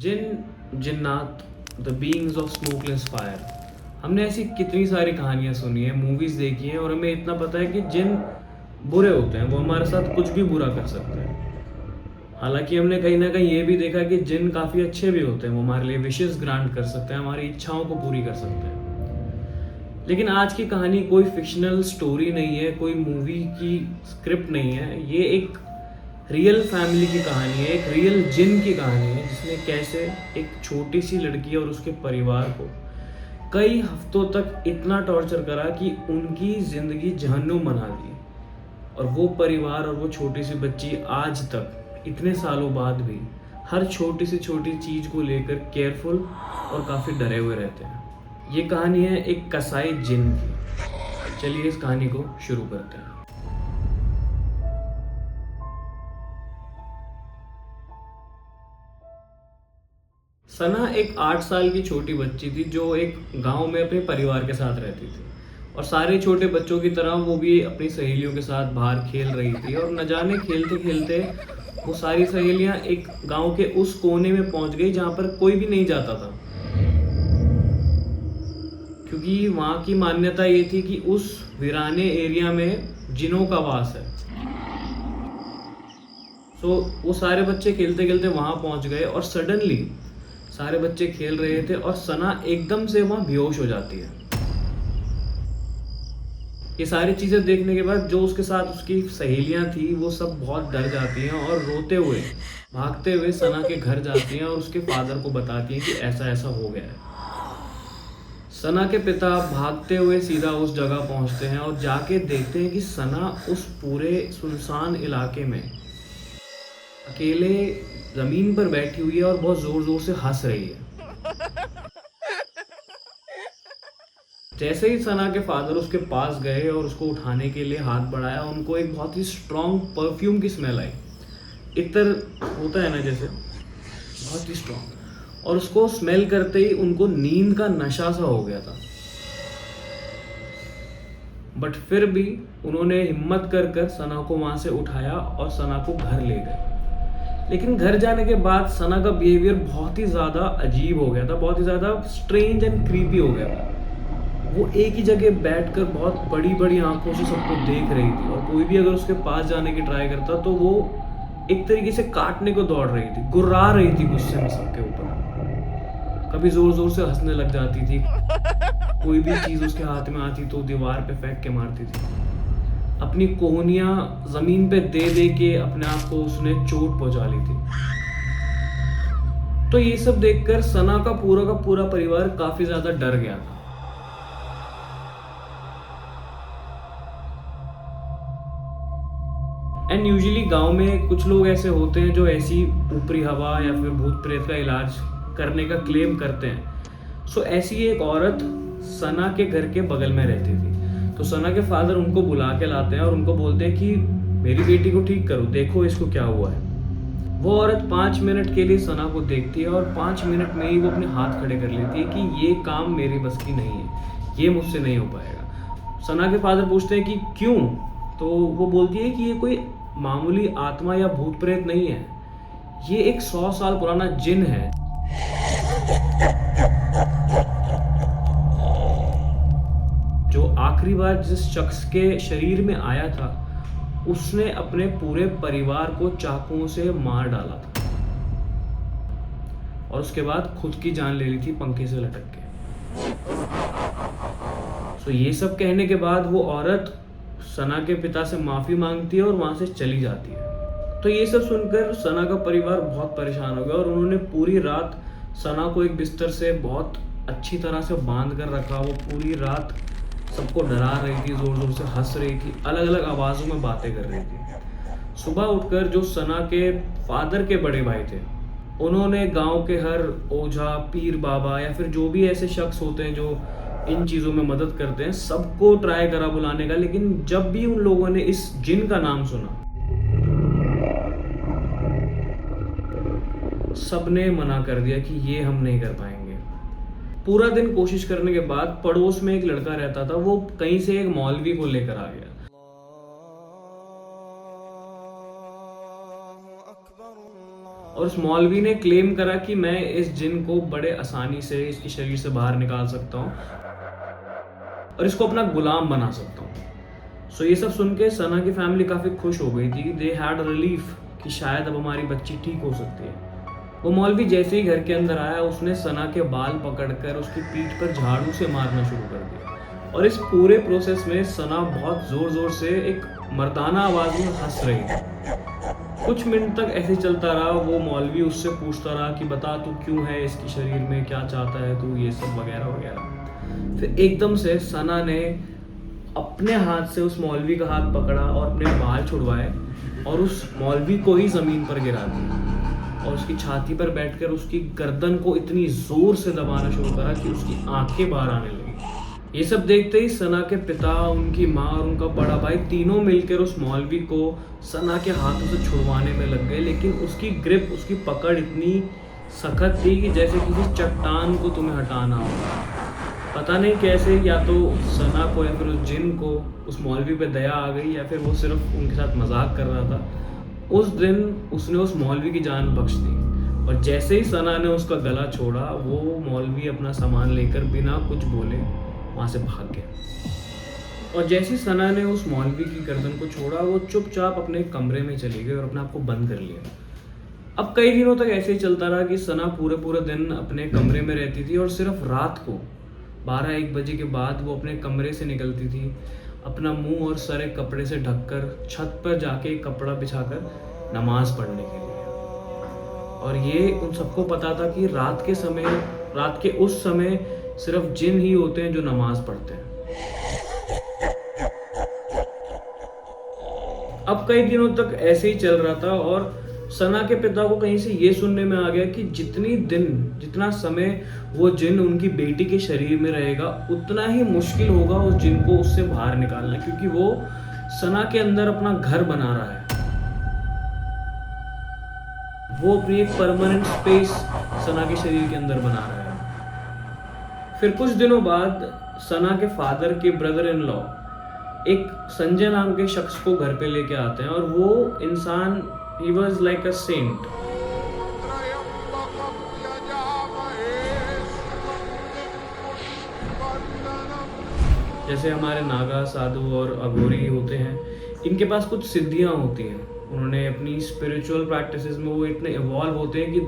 जिन जिन्नात the beings of smokeless fire. हमने ऐसी कितनी सारी कहानियाँ सुनी है, मूवीज़ देखी हैं और हमें इतना पता है कि जिन बुरे होते हैं वो हमारे साथ कुछ भी बुरा कर सकते हैं। हालांकि हमने कहीं ना कहीं ये भी देखा कि जिन काफ़ी अच्छे भी होते हैं, वो हमारे लिए विशेस ग्रांट कर सकते हैं, हमारी इच्छाओं को पूरी कर सकते हैं। लेकिन आज की कहानी कोई फिक्शनल स्टोरी नहीं है, कोई मूवी की स्क्रिप्ट नहीं है, ये एक रियल फैमिली की कहानी है, एक रियल जिन की कहानी है, जिसने कैसे एक छोटी सी लड़की और उसके परिवार को कई हफ्तों तक इतना टॉर्चर करा कि उनकी ज़िंदगी जहन्नुम बना दी। और वो परिवार और वो छोटी सी बच्ची आज तक इतने सालों बाद भी हर छोटी से छोटी चीज़ को लेकर केयरफुल और काफ़ी डरे हुए रहते हैं। ये कहानी है एक कसाई जिन की। चलिए इस कहानी को शुरू करते हैं। सना एक 8 साल की छोटी बच्ची थी जो एक गांव में अपने परिवार के साथ रहती थी। और सारे छोटे बच्चों की तरह वो भी अपनी सहेलियों के साथ बाहर खेल रही थी। और न जाने खेलते खेलते वो सारी सहेलियां एक गांव के उस कोने में पहुंच गई जहां पर कोई भी नहीं जाता था, क्योंकि वहाँ की मान्यता ये थी कि उस वीराने एरिया में जिनों का वास है। तो वो सारे बच्चे खेलते खेलते वहाँ पहुँच गए और सडनली सारे बच्चे खेल रहे थे और सना एकदम से वहाँ बेहोश हो जाती है। ये सारी चीज़ें देखने के बाद जो उसके साथ उसकी सहेलियाँ थी वो सब बहुत डर जाती हैं और रोते हुए भागते हुए सना के घर जाती हैं और उसके फादर को बताती हैं कि ऐसा ऐसा हो गया है। सना के पिता भागते हुए सीधा उस जगह पहुंचते हैं और जाके देखते हैं कि सना उस पूरे सुनसान इलाके में अकेले जमीन पर बैठी हुई है और बहुत जोर जोर से हंस रही है। जैसे ही सना के फादर उसके पास गए और उसको उठाने के लिए हाथ बढ़ाया, उनको एक बहुत ही स्ट्रॉन्ग परफ्यूम की स्मेल आई। इत्र होता है ना जैसे, बहुत ही स्ट्रॉन्ग। और उसको स्मेल करते ही उनको नींद का नशा सा हो गया था। बट फिर भी उन्होंने हिम्मत कर सना को वहां से उठाया और सना को घर ले गए। लेकिन घर जाने के बाद सना का बिहेवियर बहुत ही ज़्यादा अजीब हो गया था, बहुत ही ज़्यादा स्ट्रेंज एंड क्रीपी हो गया था। वो एक ही जगह बैठकर बहुत बड़ी बड़ी आंखों से सबको देख रही थी और कोई भी अगर उसके पास जाने की ट्राई करता तो वो एक तरीके से काटने को दौड़ रही थी, गुर्रा रही थी गुस्से में सबके ऊपर। कभी जोर जोर से हंसने लग जाती थी, कोई भी चीज़ उसके हाथ में आती तो दीवार पे फेंक के मारती थी। अपनी कोहनियां जमीन पे दे दे के अपने आप को उसने चोट पहुंचा ली थी। तो ये सब देखकर सना का पूरा परिवार काफी ज्यादा डर गया था। एंड यूजुअली गांव में कुछ लोग ऐसे होते हैं जो ऐसी ऊपरी हवा या फिर भूत प्रेत का इलाज करने का क्लेम करते हैं। सो ऐसी एक औरत सना के घर के बगल में रहती थी। तो सना के फादर उनको बुला के लाते हैं और उनको बोलते हैं कि मेरी बेटी को ठीक करो, देखो इसको क्या हुआ है। वो औरत 5 मिनट के लिए सना को देखती है और 5 मिनट में ही वो अपने हाथ खड़े कर लेती है कि ये काम मेरी बस की नहीं है, ये मुझसे नहीं हो पाएगा। सना के फादर पूछते हैं कि क्यों? तो वो बोलती है कि ये कोई मामूली आत्मा या भूत प्रेत नहीं है, ये एक 100 साल पुराना जिन है जो आखिरी बार जिस शख्स के शरीर में आया था उसने अपने पूरे परिवार को चाकुओं से मार डाला था और उसके बाद खुद की जान ले ली थी पंखे से लटक के। तो ये सब कहने के बाद वो औरत सना के पिता से माफी मांगती है और वहां से चली जाती है। तो ये सब सुनकर सना का परिवार बहुत परेशान हो गया और उन्होंने पूरी रात सना को एक बिस्तर से बहुत अच्छी तरह से बांध कर रखा। वो पूरी रात सबको डरा रही थी, जोर जोर से हंस रही थी, अलग अलग आवाज़ों में बातें कर रही थी। सुबह उठकर जो सना के फादर के बड़े भाई थे, उन्होंने गांव के हर ओझा, पीर बाबा या फिर जो भी ऐसे शख्स होते हैं जो इन चीज़ों में मदद करते हैं, सबको ट्राई करा बुलाने का। लेकिन जब भी उन लोगों ने इस जिन का नाम सुना, सबने मना कर दिया कि ये हम नहीं कर पाएंगे। पूरा दिन कोशिश करने के बाद पड़ोस में एक लड़का रहता था, वो कहीं से एक मौलवी को लेकर आ गया। और उस मौलवी ने क्लेम करा कि मैं इस जिन को बड़े आसानी से इसके शरीर से बाहर निकाल सकता हूँ और इसको अपना गुलाम बना सकता हूँ। सो ये सब सुन के सना की फैमिली काफ़ी खुश हो गई थी। दे हैड रिलीफ कि शायद अब हमारी बच्ची ठीक हो सकती है। वो मौलवी जैसे ही घर के अंदर आया, उसने सना के बाल पकड़कर उसकी पीठ पर झाड़ू से मारना शुरू कर दिया और इस पूरे प्रोसेस में सना बहुत ज़ोर ज़ोर से एक मर्दाना आवाज़ में हंस रही थी। कुछ मिनट तक ऐसे चलता रहा। वो मौलवी उससे पूछता रहा कि बता तू क्यों है इसके शरीर में, क्या चाहता है तू, ये सब वगैरह वगैरह। फिर एकदम से सना ने अपने हाथ से उस मौलवी का हाथ पकड़ा और अपने बाल छुड़वाए और उस मौलवी को ही ज़मीन पर गिरा दिया और उसकी छाती पर बैठकर उसकी गर्दन को इतनी ज़ोर से दबाना शुरू करा कि उसकी आंखें बाहर आने लगी। ये सब देखते ही सना के पिता, उनकी माँ और उनका बड़ा भाई तीनों मिलकर उस मौलवी को सना के हाथों से छुड़वाने में लग गए, लेकिन उसकी ग्रिप, उसकी पकड़ इतनी सख्त थी कि जैसे किसी चट्टान को तुम्हें हटाना होगा। पता नहीं कैसे, या तो सना को या फिर उस जिन को उस मौलवी पे दया आ गई या फिर वो सिर्फ उनके साथ मजाक कर रहा था। उस दिन उसने उस मौलवी की जान बख्श दी और जैसे ही सना ने उसका गला छोड़ा, वो मौलवी अपना सामान लेकर बिना कुछ बोले वहाँ से भाग गया। और जैसे ही सना ने उस मौलवी की गर्दन को छोड़ा, वो चुपचाप अपने कमरे में चली गई और अपने आप को बंद कर लिया। अब कई दिनों तक ऐसे ही चलता रहा कि सना पूरे दिन अपने कमरे में रहती थी और सिर्फ रात को 12-1 बजे के बाद वो अपने कमरे से निकलती थी, अपना मुंह और सर एक कपड़े से ढककर छत पर जाके कपड़ा बिछाकर नमाज पढ़ने के लिए। और ये उन सबको पता था कि रात के उस समय सिर्फ जिन ही होते हैं जो नमाज पढ़ते हैं। अब कई दिनों तक ऐसे ही चल रहा था और सना के पिता को कहीं से ये सुनने में आ गया कि जितना समय वो जिन उनकी बेटी के शरीर में रहेगा, उतना ही मुश्किल होगा उस जिन को उससे बाहर निकालना, क्योंकि वो सना के अंदर अपना घर बना रहा है। वो अपनी एक परमानेंट स्पेस सना के शरीर के अंदर बना रहा है। फिर कुछ दिनों बाद सना के फादर के ब्रदर इन लॉ एक संजय नाम के शख्स को घर पे लेके आते हैं और वो इंसान, he was like a saint। जैसे हमारे नागा, साधु और अघोरी होते हैं, इनके पास कुछ सिद्धियां होती हैं। उन्होंने अपनी स्पिरिचुअल प्रैक्टिसेस में वो इतने इवॉल्व होते हैं कि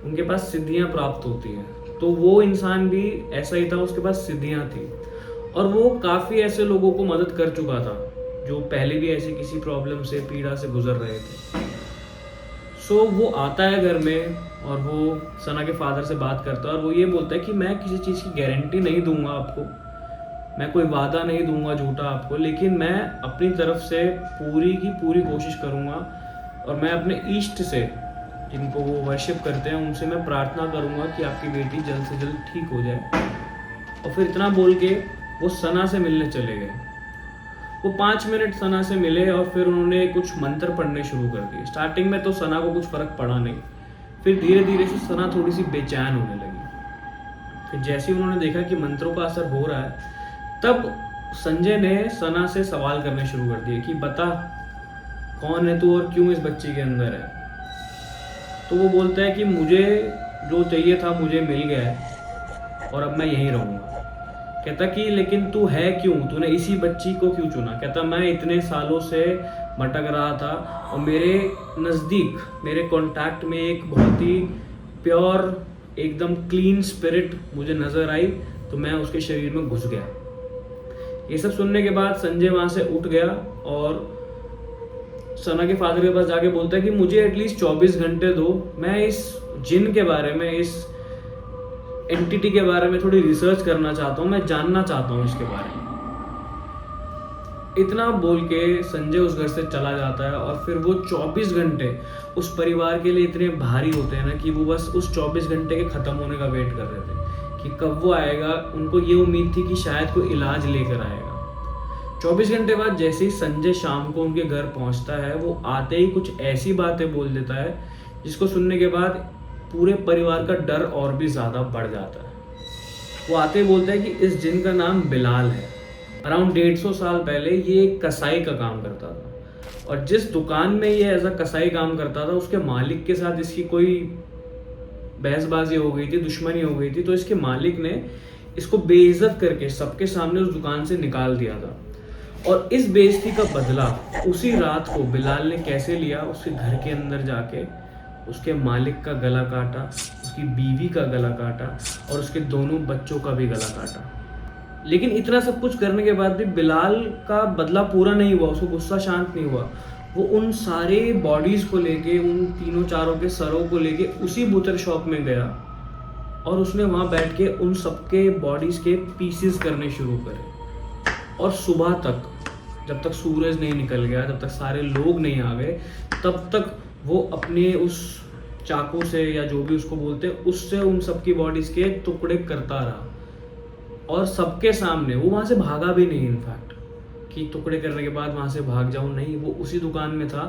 उनके पास सिद्धियां प्राप्त होती हैं। तो वो इंसान भी ऐसा ही था, उसके पास सिद्धियां थी और वो काफ़ी ऐसे लोगों को मदद कर चुका था जो पहले भी ऐसी किसी प्रॉब्लम से, पीड़ा से गुजर रहे थे। सो वो आता है घर में और वो सना के फादर से बात करता है और वो ये बोलता है कि मैं किसी चीज़ की गारंटी नहीं दूंगा आपको, मैं कोई वादा नहीं दूंगा झूठा आपको, लेकिन मैं अपनी तरफ से पूरी की पूरी कोशिश करूंगा और मैं अपने इष्ट से, जिनको वो वर्शिप करते हैं, उनसे मैं प्रार्थना करूंगा कि आपकी बेटी जल्द से जल्द ठीक हो जाए। और फिर इतना बोल के वो सना से मिलने चले गए। वो 5 मिनट सना से मिले और फिर उन्होंने कुछ मंत्र पढ़ने शुरू कर दिए। स्टार्टिंग में तो सना को कुछ फ़र्क पड़ा नहीं, फिर धीरे धीरे से सना थोड़ी सी बेचैन होने लगी। फिर जैसे ही उन्होंने देखा कि मंत्रों का असर हो रहा है, तब संजय ने सना से सवाल करने शुरू कर दिए कि बता कौन है तू और क्यों इस बच्ची के अंदर है। तो वो बोलता है कि मुझे जो चाहिए था मुझे मिल गया है और अब मैं यहीं रहूँगा। कहता कि लेकिन तू है क्यों, तूने इसी बच्ची को क्यों चुना। कहता मैं इतने सालों से भटक रहा था और मेरे नज़दीक, मेरे कांटेक्ट में एक बहुत ही प्योर, एकदम क्लीन स्पिरिट मुझे नज़र आई, तो मैं उसके शरीर में घुस गया। ये सब सुनने के बाद संजय वहाँ से उठ गया और सना के फादर के पास जाके बोलता है कि मुझे एटलीस्ट 24 घंटे दो, मैं इस जिन के बारे में, इस एंटिटी के बारे में थोड़ी रिसर्च करना चाहता हूँ, मैं जानना चाहता हूँ इसके बारे में। इतना बोल के संजय उस घर से चला जाता है और फिर वो 24 घंटे उस परिवार के लिए इतने भारी होते हैं ना कि वो बस उस 24 घंटे के ख़त्म होने का वेट कर रहे थे कि कब वो आएगा। उनको ये उम्मीद थी कि शायद कोई इलाज लेकर आएगा। 24 घंटे बाद जैसे ही संजय शाम को उनके घर पहुंचता है, वो आते ही कुछ ऐसी बातें बोल देता है जिसको सुनने के बाद पूरे परिवार का डर और भी ज़्यादा बढ़ जाता है। वो आते ही बोलता है कि इस जिन का नाम बिलाल है। अराउंड 150 साल पहले ये एक कसाई का काम करता था और जिस दुकान में ये एज अ कसाई काम करता था उसके मालिक के साथ इसकी कोई बहसबाजी हो गई थी, दुश्मनी हो गई थी, तो इसके मालिक ने इसको बेइज्जत करके सबके सामने उस दुकान से निकाल दिया था। और इस बेइज्जती का बदला उसी रात को बिलाल ने कैसे लिया, उसके घर के अंदर जाके उसके मालिक का गला काटा, उसकी बीवी का गला काटा और उसके दोनों बच्चों का भी गला काटा। लेकिन इतना सब कुछ करने के बाद भी बिलाल का बदला पूरा नहीं हुआ, उसको गुस्सा शांत नहीं हुआ। वो उन सारे बॉडीज़ को लेके, उन तीनों चारों के सरों को लेके उसी बुतर शॉप में गया और उसने वहाँ बैठ के उन सबके बॉडीज़ के पीसेस करने शुरू करे। और सुबह तक, जब तक सूरज नहीं निकल गया, जब तक सारे लोग नहीं आ गए, तब तक वो अपने उस चाकू से या जो भी उसको बोलते हैं उससे उन सबकी बॉडीज़ के टुकड़े करता रहा। और सबके सामने वो वहाँ से भागा भी नहीं, इनफैक्ट कि टुकड़े करने के बाद वहाँ से भाग जाऊँ, नहीं, वो उसी दुकान में था।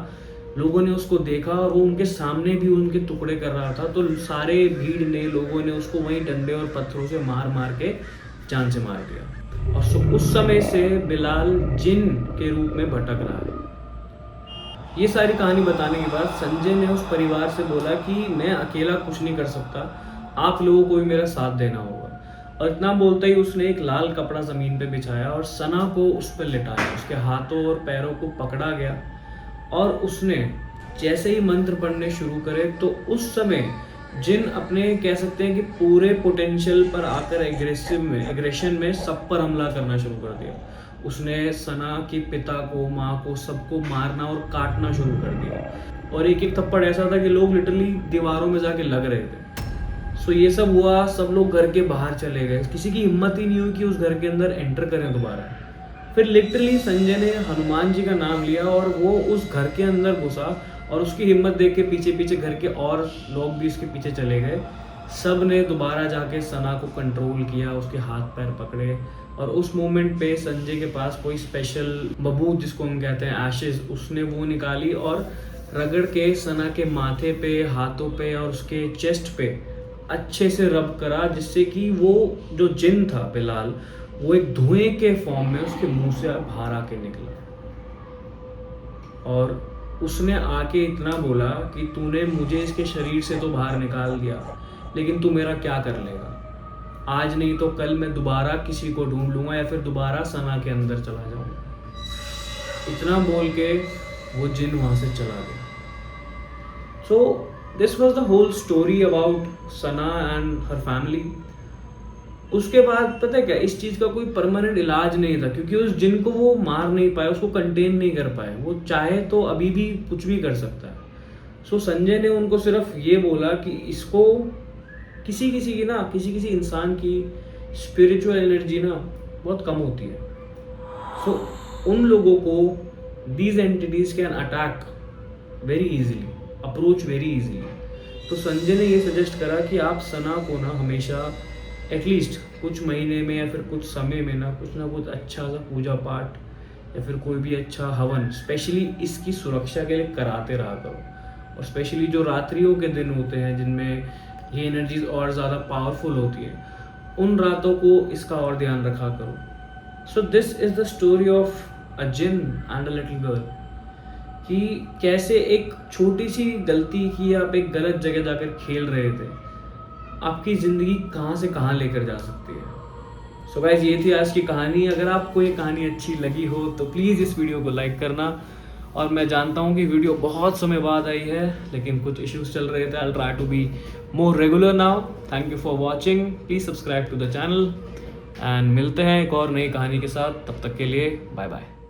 लोगों ने उसको देखा और वो उनके सामने भी उनके टुकड़े कर रहा था। तो सारे भीड़ ने, लोगों ने उसको वहीं डंडे और पत्थरों से मार मार के जान से मार दिया। और उस समय से बिलाल जिन के रूप में भटक रहा है। ये सारी कहानी बताने के बाद संजय ने उस परिवार से बोला कि मैं अकेला कुछ नहीं कर सकता, आप लोगों को भी मेरा साथ देना होगा। और इतना बोलते ही उसने एक लाल कपड़ा ज़मीन पे बिछाया और सना को उस पर लिटाया। उसके हाथों और पैरों को पकड़ा गया और उसने जैसे ही मंत्र पढ़ने शुरू करे तो उस समय जिन अपने, कह सकते हैं कि पूरे पोटेंशियल पर आकर एग्रेशन में सब पर हमला करना शुरू कर दिया। उसने सना के पिता को, माँ को, सबको मारना और काटना शुरू कर दिया। और एक एक थप्पड़ ऐसा था कि लोग लिटरली दीवारों में जाके लग रहे थे। सो ये सब हुआ, सब लोग घर के बाहर चले गए, किसी की हिम्मत ही नहीं हुई कि उस घर के अंदर एंटर करें दोबारा। फिर लिटरली संजय ने हनुमान जी का नाम लिया और वो उस घर के अंदर घुसा और उसकी हिम्मत देख के पीछे पीछे घर के और लोग भी उसके पीछे चले गए। सब ने दोबारा जाके सना को कंट्रोल किया, उसके हाथ पैर पकड़े। और उस मोमेंट पे संजय के पास कोई स्पेशल बबूत, जिसको हम कहते हैं एशेज, उसने वो निकाली और रगड़ के सना के माथे पे, हाथों पे और उसके चेस्ट पे अच्छे से रब करा, जिससे कि वो जो जिन था बिलाल, वो एक धुएं के फॉर्म में उसके मुंह से बाहर आके निकला। और उसने आके इतना बोला कि तूने मुझे इसके शरीर से तो बाहर निकाल दिया, लेकिन तू मेरा क्या कर लेगा? आज नहीं तो कल मैं दोबारा किसी को ढूंढ लूंगा या फिर दोबारा सना के अंदर चला जाऊंगा। इतना बोल के वो जिन वहां से चला गया। So this was the whole story about Sana and her family. उसके बाद पता है क्या, इस चीज़ का कोई परमानेंट इलाज नहीं था, क्योंकि उस जिन को वो मार नहीं पाए, उसको कंटेन नहीं कर पाए। वो चाहे तो अभी भी कुछ भी कर सकता है। सो संजय ने उनको सिर्फ ये बोला कि इसको किसी किसी इंसान की स्पिरिचुअल एनर्जी ना बहुत कम होती है। सो उन लोगों को these entities can attack very easily, approach very easily. तो संजय ने ये सजेस्ट करा कि आप सना को ना हमेशा एटलीस्ट कुछ महीने में या फिर कुछ समय में ना कुछ अच्छा सा पूजा पाठ या फिर कोई भी अच्छा हवन स्पेशली इसकी सुरक्षा के लिए कराते रहा करो। और स्पेशली जो रात्रियों के दिन होते हैं जिनमें ये एनर्जीज और ज़्यादा पावरफुल होती है, उन रातों को इसका और ध्यान रखा करो। So this is the story of a jinn and a little girl, कि कैसे एक छोटी सी गलती की, आप एक गलत जगह जाकर खेल रहे थे, आपकी ज़िंदगी कहाँ से कहाँ लेकर जा सकती है। सो गाइस, ये थी आज की कहानी। अगर आपको ये कहानी अच्छी लगी हो तो प्लीज़ इस वीडियो को लाइक करना। और मैं जानता हूँ कि वीडियो बहुत समय बाद आई है, लेकिन कुछ इश्यूज चल रहे थे। I will try to be more regular now. Thank you for watching. Please subscribe to the channel and मिलते हैं एक और नई कहानी के साथ। तब तक के लिए बाय बाय।